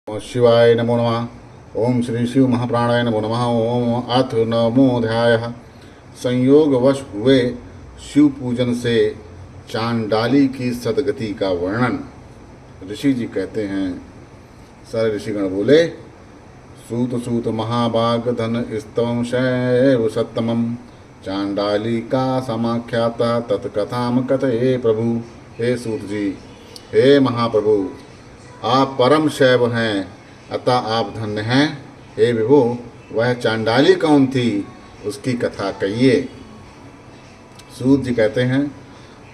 ओम शिवाय नमो नमः। ओम श्री शिव महाप्राणाय नमो नमः। ओम अथ नमोऽध्यायः। संयोगवश हुए शिव पूजन से चांडाली की सदगति का वर्णन। ऋषि जी कहते हैं, सारे ऋषिगण बोले, सूत सूत महाभाग धन स्तवम शैव सत्तमम चांडाली का समाख्याता तत्कथाम कथये प्रभु। हे सूत जी, हे महाप्रभु, आप परम शैव हैं, अतः आप धन्य हैं। हे विभो, वह चांडाली कौन थी, उसकी कथा कहिए। सूत जी कहते हैं,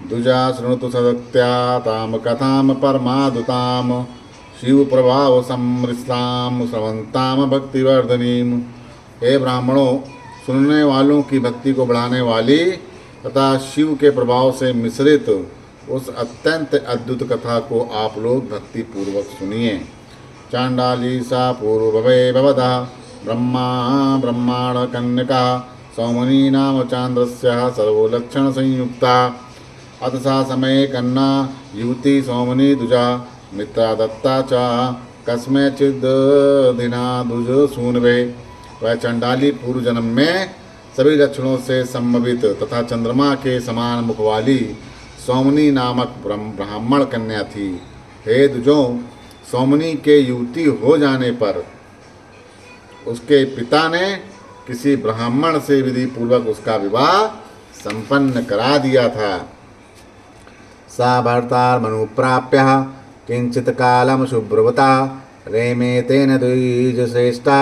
दुजा शृणुतु सदत्या ताम कथाम परमादुताम शिव प्रभाव समृताम श्रवंताम भक्तिवर्धनीम। हे ब्राह्मणों, सुनने वालों की भक्ति को बढ़ाने वाली तथा शिव के प्रभाव से मिश्रित उस अत्यंत अद्भुत कथा को आप लोग भक्ति पूर्वक सुनिए। चांडाली सा पूर्वभवे भवदा ब्रह्मा ब्रह्मांड कन्यका सौमनी नाम चांद्रस्या सर्वोलक्षण संयुक्ता। अथ सा समय कन्ना युवती सौमनी दुजा मित्रा दत्ता चा कस्मैचिद दिना दुज सूनवे। वह चंडाली पूर्व जन्म में सभी लक्षणों से संभवित तथा चंद्रमा के समान मुख वाली सौमनी नामक ब्राह्मण कन्या थी। हे दुजों, सौमनी के युवती हो जाने पर उसके पिता ने किसी ब्राह्मण से विधि पूर्वक उसका विवाह संपन्न करा दिया था। सा भर्तार्मनु प्राप्य किंचित कालम शुभ्रवता रेमे तेन द्विज श्रेष्ठा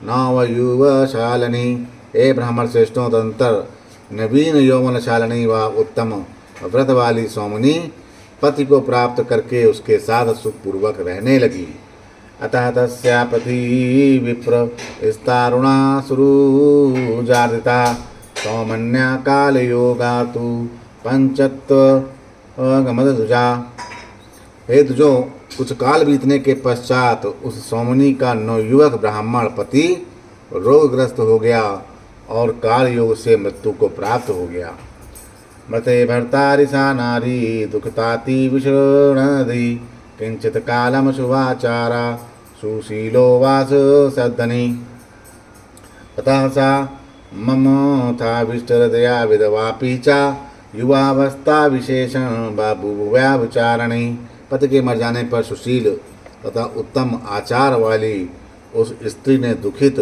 नवयुवशालिनी। हे ब्राह्मण श्रेष्ठों, तदंतर नवीन यौवनशालिनी व उत्तम व्रत वाली सौमनी पति को प्राप्त करके उसके साथ सुखपूर्वक रहने लगी। अतः तस्या पति विप्र स्तारुणा सुरुजार्दिता सौमन्या काल योगा तु पंचत्व गमदुजा। हे दुजो, कुछ काल बीतने के पश्चात उस सौमनी का नवयुवक ब्राह्मण पति रोगग्रस्त हो गया और काल योग से मृत्यु को प्राप्त हो गया। मते भर्तारि सा नारी दुखताति विषणधि किंचित कालम शुभाचारा सुशीलो वास सद्धनी। ततः सा मम था विष्टहृदया विधवापि चा युवावस्था विशेषण बाबुव्याभिचारणी। पति के मर जाने पर सुशील तथा उत्तम आचार वाली उस स्त्री ने दुखित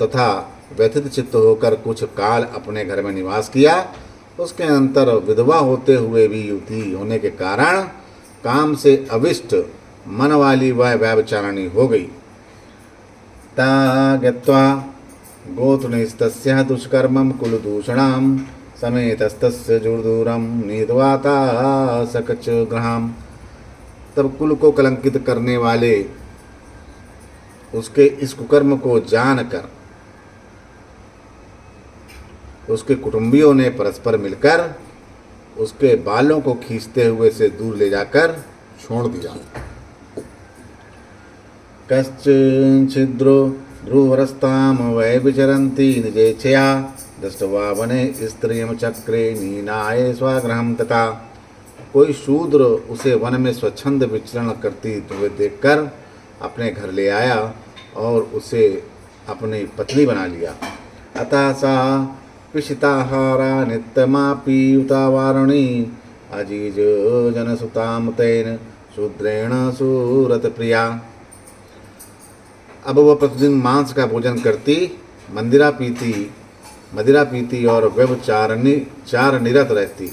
तथा व्यथित चित्त होकर कुछ काल अपने घर में निवास किया। उसके अंतर विधवा होते हुए भी युवती होने के कारण काम से अविष्ट मन वाली वह व्यभिचारिणी हो गई। ता गत्वा गोत्रणस्तस्याः दुष्कर्मं कुलदूषणां समेतस्तस्य जुर्दूरं नीत्वा ता सकच गृहाम्। तब कुल को कलंकित करने वाले उसके इस कुकर्म को जानकर उसके कुटुंबियों ने परस्पर मिलकर उसके बालों को खींचते हुए से दूर ले जाकर छोड़ दिया। कश्चिन छिद्रो ध्रुवरस्ताम वै विचरन्ति निजेच्छया दृष्ट्वा वने स्त्रियं चक्रे नीनाय स्वगृहं तथा। कोई शूद्र उसे वन में स्वच्छंद विचरण करती हुए देखकर अपने घर ले आया और उसे अपनी पत्नी बना लिया। अतः सा पिशिताहारा नित्यमापि उतावारणी अजीज जनसुताम तेन शूद्रेण सूरत प्रिया। अब वह प्रतिदिन मांस का भोजन करती, मदिरा पीती और व्यभिचार निरत रहती।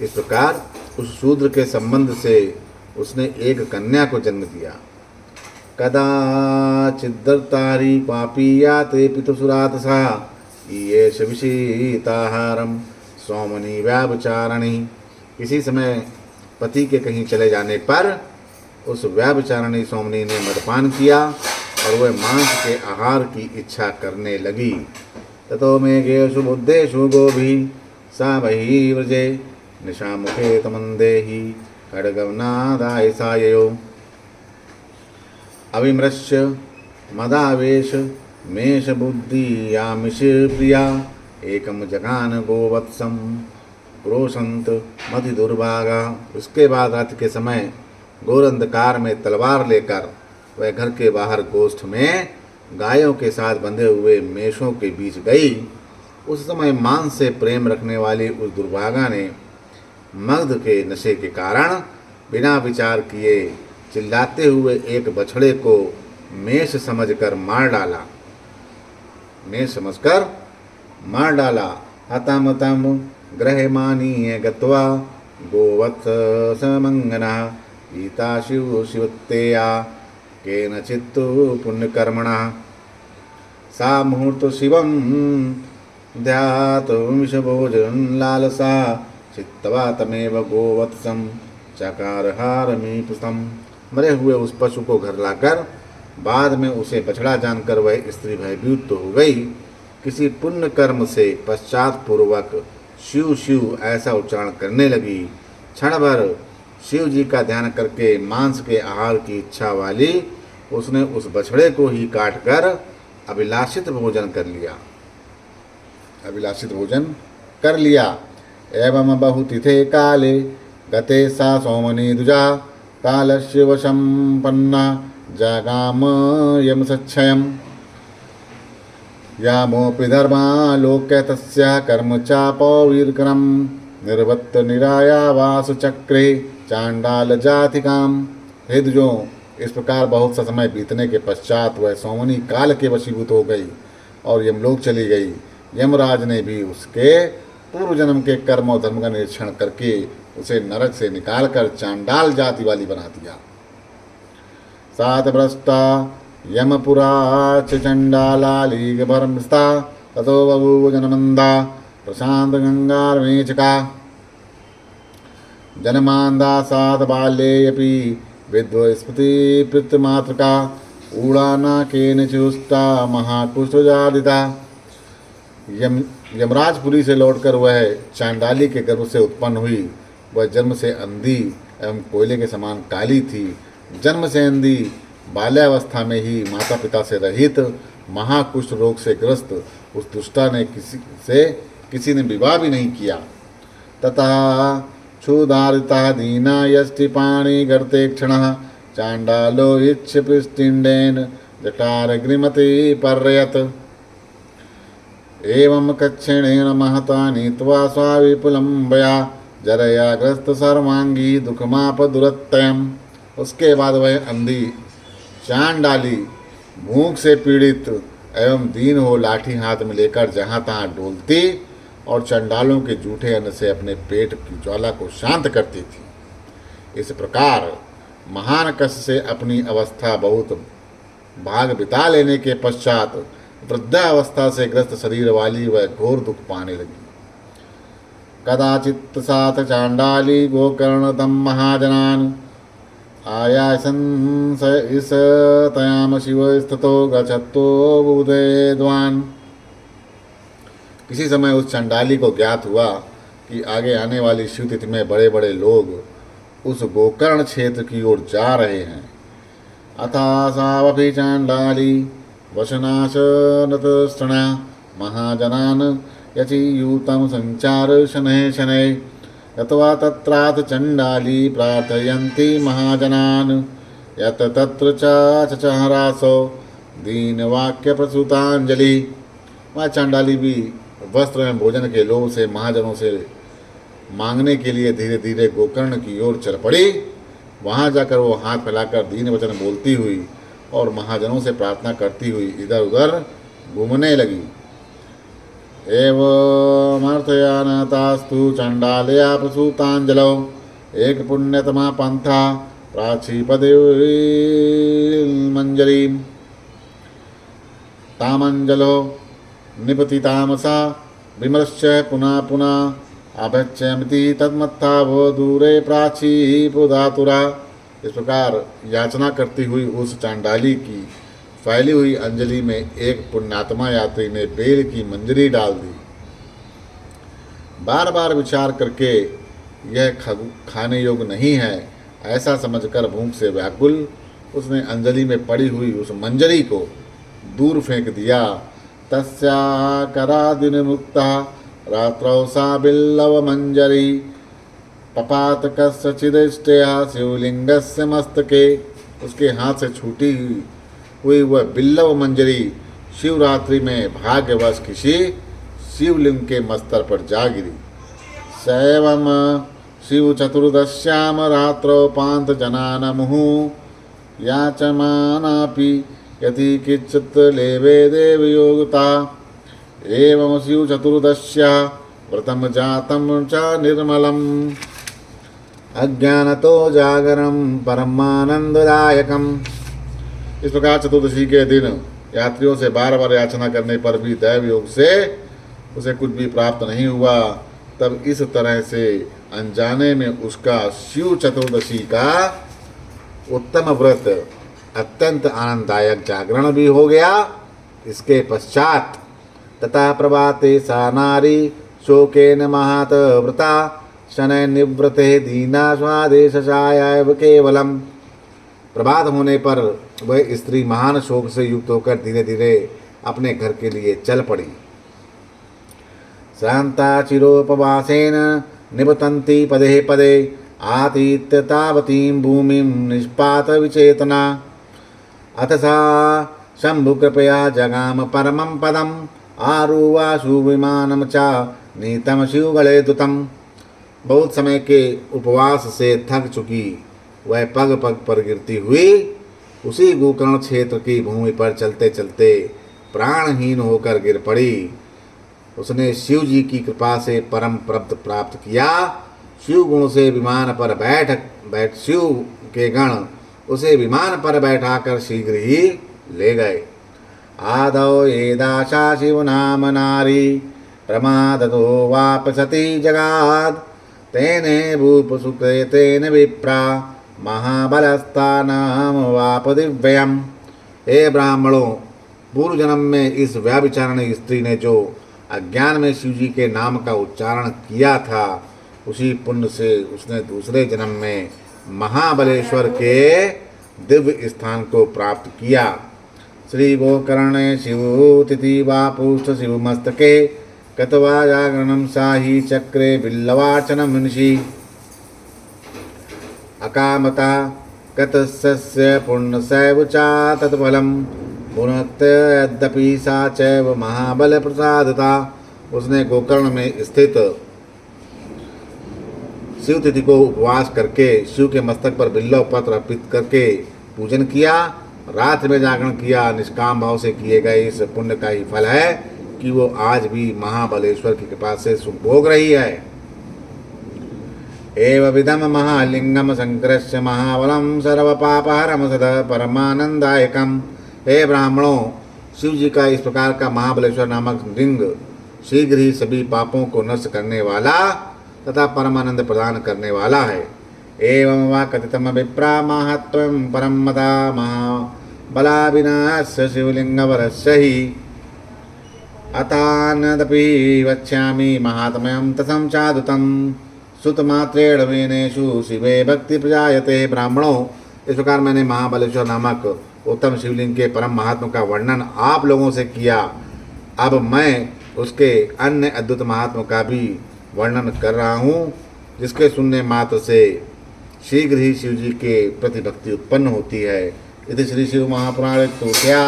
इस प्रकार उस शूद्र के संबंध से उसने एक कन्या को जन्म दिया। कदाचिद्दर्तारी पापी याते पितुसुरात सा येष विषीताहारम सौमनी व्याभिचारिणी। किसी समय पति के कहीं चले जाने पर उस व्याभिचारिणी सौमनी ने मदपान किया और वह मांस के आहार की इच्छा करने लगी। ततो मेघेषु बुद्धेषु गोभी सा बहि व्रजे निशामुखे तमन्देहि खड्गवनादाय साययो। अविमृश्य मदावेश मेष बुद्धि यामिष प्रिया एकम जगान गोवत्सम क्रोशंत मति दुर्भागा। उसके बाद रात के समय घोर अंधकार में तलवार लेकर वह घर के बाहर गोष्ठ में गायों के साथ बंधे हुए मेषों के बीच गई। उस समय मांस से प्रेम रखने वाली उस दुर्भागा ने मद के नशे के कारण बिना विचार किए चिल्लाते हुए एक बछड़े को मेष समझकर मार डाला। हतम तम ग्रहमानीय गत्वा गोवत्स समंगना गीता शिव शिवत्तेया केनचित् पुण्यकर्मणा सा मुहूर्त शिवम ध्यात विषभोजन लालसा चित्तवा तमेव गोवत्सम चकारहारमीपुस्तम। मरे हुए उस पशु को घर लाकर बाद में उसे बछड़ा जानकर वह स्त्री भयभीत तो हो गई। किसी पुण्य कर्म से पश्चात पूर्वक शिव शिव ऐसा उच्चारण करने लगी। क्षण भर शिव जी का ध्यान करके मांस के आहार की इच्छा वाली उसने उस बछड़े को ही काट कर अभिलाषित भोजन कर लिया। एवं बहुतिथे काले गते सा सोमनी दुजा कालस्य वशं पन्ना जगाम यम सच्छयम् यामोऽपि धर्मा लोक्य तस्या कर्म चापवीरकरम् निर्वत्त निरायावास चक्रे चांडाल जातिकाम। हे दुजों, इस प्रकार बहुत सा समय बीतने के पश्चात वह सोमनी काल के वशीभूत हो गई और यमलोक चली गई। यमराज ने भी उसके पूर्व जन्म के कर्म और धर्म का निरीक्षण करके उसे नरक से निकालकर चांडाल जाति वाली बना दिया। सात भ्रष्टा यमपुरा च चंडालालीग भर्मस्ता ततो बभूव जनमंदा प्रशांत गंगारमेचका जनमांदा सात बाल्येऽपि विद्वस्पति पितृमातृका ऊड़ाना केन चुष्टा महाकुष्ठजादिता। यमराजपुरी से लौटकर वह चांडाली के गर्भ से उत्पन्न हुई। वह जन्म से अंधी एवं कोयले के समान काली थी। जन्म से अंधी, बाल्यावस्था में ही माता पिता से रहित, महाकुष्ठ रोग से ग्रस्त उस दुष्टा ने किसी ने विवाह भी नहीं किया। तथा क्षुधारिता दीना यष्टिपाणि गर्ते क्षणः चांडालो इच्छपिष्टिंडेन जटारग्निमति पर्यत। एवं कक्षिणेन महता नीत्वा स्वाविपुलंबया जरया ग्रस्त सर्वांगी दुखमाप दुरत्ययम्। उसके बाद वह अंधी चांडाली भूख से पीड़ित एवं दीन हो लाठी हाथ में लेकर जहाँ तहाँ डोलती और चंडालों के जूठे अन्न से अपने पेट की ज्वाला को शांत करती थी। इस प्रकार महान कष्ट से अपनी अवस्था बहुत भाग बिता लेने के पश्चात वृद्धावस्था से ग्रस्त शरीर वाली वह घोर दुख पाने लगी। कदाचित् साथ चांडाली गोकर्ण तम महाजनान आयासन स इस तयाम शिव स्थितो गच्छतो बुधेद्वान। किसी समय उस चंडाली को ज्ञात हुआ कि आगे आने वाली शिव तिथि में बड़े बड़े लोग उस गोकर्ण क्षेत्र की ओर जा रहे हैं। अथा सावपि चांडाली वशनाशनतस्त्रणा महाजनान यचियूतं संचार शनैः शनैः यत्वा तत्राथ चंडाली प्रार्थयन्ति महाजनान यत तत्र चचहरासो दीनवाक्य प्रसूतांजलि। वह चांडाली भी वस्त्र एवं भोजन के लोभ से महाजनों से मांगने के लिए धीरे धीरे गोकर्ण की ओर चल पड़ी। वहाँ जाकर वो हाथ फैलाकर दीन वचन बोलती हुई और महाजनों से प्रार्थना करती हुई इधर उधर घूमने लगी। एवमर्थयानतास्तु चंडालया प्रसूतांजलौ एक पुण्यतमा पंथा प्राचीपदे मंजरीं तामंजलो निपतितामसा विमर्श्य पुनः पुनः अभ्यच्यमिति तन्मत्था वो दूरे प्राची पुदातुरा। इस प्रकार याचना करती हुई उस चांडाली की फैली हुई अंजलि में एक पुण्यात्मा यात्री ने बेल की मंजरी डाल दी। बार बार विचार करके यह खाने योग्य नहीं है ऐसा समझकर भूख से व्याकुल उसने अंजलि में पड़ी हुई उस मंजरी को दूर फेंक दिया। तस्या करादिन मुक्ता रात्रौ सा बिल्लव मंजरी पपात कस्यचिदिष्टया शिवलिंगस्य मस्तके। उसके हाथ से छूटी हुई वह बिल्लव मंजरी शिवरात्रि में भाग्यवश किसी शिवलिंग के मस्तर पर जा गिरी। सैवम शिव चतुर्दश्याम रात्रौ पांत जनान मुहुः याचमानापि यति किंचित् लेवे देव योगता। एवं शिव चतुर्दश्या व्रतम जातम च निर्मलम अज्ञानतो जागरम परमानंददायकम। इस प्रकार चतुर्दशी के दिन यात्रियों से बार बार याचना करने पर भी दैव योग से उसे कुछ भी प्राप्त नहीं हुआ। तब इस तरह से अनजाने में उसका शिव चतुर्दशी का उत्तम व्रत अत्यंत आनंददायक जागरण भी हो गया। इसके पश्चात तथा प्रभाते सा नारी शोकेन महात व्रता शनय निवृते दीना स्वादेशाय केवलम। प्रभात होने पर वह स्त्री महान शोक से युक्त होकर धीरे धीरे अपने घर के लिए चल पड़ी। श्रांता चिरोपवासेन निबतंती पदे पदे आतीत्य तावतीं भूमिं निष्पात विचेतना। अथ सा शंभु कृपया जगाम परमं पदम आरुवासु विमानम चा नीतम शिवगले दुतम। बहुत समय के उपवास से थक चुकी वह पग पग पर गिरती हुई उसी गोकर्ण क्षेत्र की भूमि पर चलते चलते प्राणहीन होकर गिर पड़ी। उसने शिव जी की कृपा से परम पद प्राप्त किया। शिव गुण से विमान पर बैठ शिव के गण उसे विमान पर बैठाकर शीघ्र ही ले गए। आदौ एदाशा शिव नाम नारी प्रमादतो वापसति जगाद तेने भूप सुकृतेन विप्रा महाबलस्तानाम वाप दिव्यम। हे ब्राह्मणों, पूर्व जन्म में इस व्यभिचारिणी स्त्री ने जो अज्ञान में शिव जी के नाम का उच्चारण किया था उसी पुण्य से उसने दूसरे जन्म में महाबलेश्वर के दिव्य स्थान को प्राप्त किया। श्री गोकर्णे शिव तिथि वापुष्ठ शिव मस्तके कतवा जागरणम साही चक्रे बिल्लवाचन मुनिषि अकामता कतस्य पुण्यसैव चा तत्फलम पुनः यद्यपि सा चैव महाबल प्रसादता। उसने गोकर्ण में स्थित शिव तिथि को उपवास करके शिव के मस्तक पर बिल्लव पत्र अर्पित करके पूजन किया। रात्रि में जागरण किया। निष्काम भाव से किए गए इस पुण्य का ही फल है कि वो आज भी महाबलेश्वर की कृपा से सुख भोग रही है। एवं विधम महालिंगम संकृष्य महाबलम सर्व पापहरम सद परमानंदायकम। हे ब्राह्मणों, शिव जी का इस प्रकार का महाबलेश्वर नामक लिंग शीघ्र ही सभी पापों को नष्ट करने वाला तथा परमानंद प्रदान करने वाला है। एवं वा कथितम विप्रा महत्वं परमता महाबलाविनाश्य शिवलिंगवरस्य हि अतानदपि वक्ष्यामि महात्म्यं तथं चादुतं सुतमात्रेण वेनेषु शिवे भक्ति प्रजायते। ब्राह्मणों, इस प्रकार मैंने महाबलेश्वर नामक उत्तम शिवलिंग के परम महात्म का वर्णन आप लोगों से किया। अब मैं उसके अन्य अद्भुत महात्म का भी वर्णन कर रहा हूँ, जिसके सुनने मात्र से शीघ्र ही शिव जी के प्रति भक्ति उत्पन्न होती है। इति श्री शिव महापुराणे तृतीया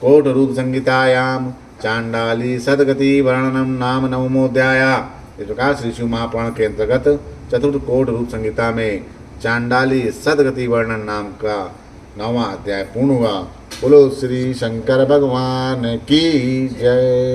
कोटरूप संहितायाम चांडाली सदगति वर्णनम नाम नवमोध्याय। इस प्रकार श्री शिव महापुराण के अंतर्गत चतुर्थ कोट रूप संहिता में चांडाली सदगति वर्णन नाम का 9वां अध्याय पूर्ण हुआ। बोलो श्री शंकर भगवान की जय।